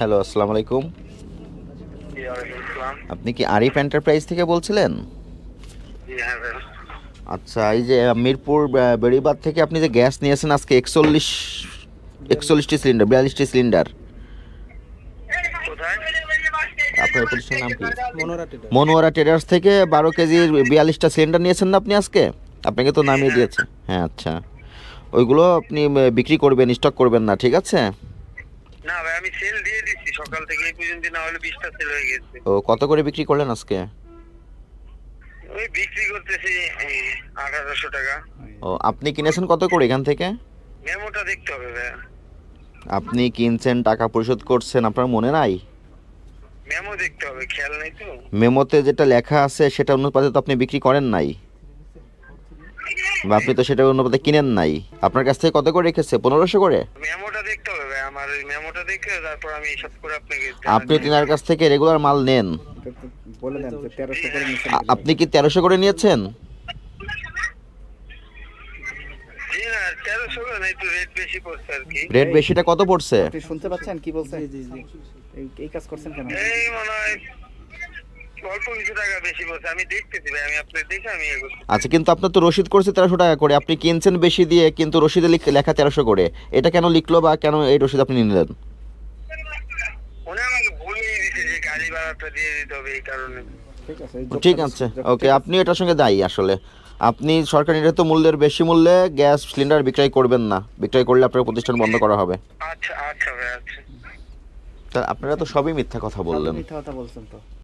Hello, আসসালামু আলাইকুম। জি, ওয়ালাইকুম আসসালাম। আপনি কি আরিফ এন্টারপ্রাইজ থেকে বলছিলেন? জি, হ্যাঁ ভাই। আচ্ছা, এই যে মিরপুর বেড়িবাঁধ থেকে আপনি যে গ্যাস নিয়েছেন আজকে 41টি সিলিন্ডার, 42টি সিলিন্ডার। কোথায়? আপনার প্রতিষ্ঠানের নাম কি? মনোরা টেডার। মনোয়ারা ট্রেডার্স থেকে 12 কেজির 42টা সিলিন্ডার নিয়েছেন না আপনি আজকে? আপনাকে তো জি, নামিয়ে হ্যাঁ। দিয়েছে। হ্যাঁ, আচ্ছা। ওইগুলো আপনি বিক্রি করবেন, স্টক করবেন না, ঠিক আছে? না ভাই, আমি সেল দিয়ে দিচ্ছি সকাল থেকে এই পর্যন্ত, না হলে 20টা সেল হয়ে গেছে। ও, কত করে বিক্রি করলেন আজকে? ওই বিক্রি করতেছি 1800 টাকা। ও, আপনি কিনেছেন কত করে এখান থেকে? মেমোটা দেখতে হবে ভাই। আপনি কিনছেন, টাকা পরিশোধ করছেন, আপনার মনে নাই? মেমো দেখতে হবে, খেয়াল নেই তো। মেমোতে যেটা লেখা আছে সেটা অনুপাতে তো আপনি বিক্রি করেন নাই, বা আপনি তো সেটা অনুপাতে কিনেন নাই। আপনার কাছ থেকে কত করে রেখেছে? 1500 করে? মেমোটা দেখতে হবে ভাই, আমার ওই মেমোটা দেখে তারপর আমি হিসাব করে আপনাকে আপনি তিনার কাছ থেকে রেগুলার মাল নেন। বলে দেন যে 1300 করে নিছেন। আপনি কি 1300 করে নিয়েছেন? জি না, 1300 করে না, একটু রেট বেশি পড়ছে আর কি। রেট বেশিটা কত পড়ছে? আপনি শুনতে পাচ্ছেন কি বলছে? এই কাজ করছেন কেন? এই মনে হয় অল্প কিছু টাকা বেশি পড়ছে, আমি দেখতেছি ভাই, আমি আপনার দেখে আমি এগোচ্ছি। আচ্ছা, কিন্তু আপনার তো রসিদ করছে 1300 টাকা করে, আপনি কিনছেন বেশি দিয়ে কিন্তু রসিদে লেখা 1300 করে। এটা কেন লিখলো বা কেন এই রসিদ আপনি নিলেন? উনি আমাকে বলেই দিছে যে গাড়ি ভাড়াটা দিয়ে দিতে হবে, এই কারণে। ঠিক আছে। ঠিক আছে, ওকে, আপনি এটার সঙ্গে দায়ী আসলে। আপনি সরকারি নির্ধারিত মূল্যের বেশি মূল্যে গ্যাস সিলিন্ডার বিক্রয় করবেন না। বিক্রয় করলে আপনার প্রতিষ্ঠান বন্ধ করা হবে। আচ্ছা আচ্ছা ভাই, আচ্ছা। তা আপনারা তো সবই মিথ্যা কথা বললেন। মিথ্যা কথা বলছেন তো।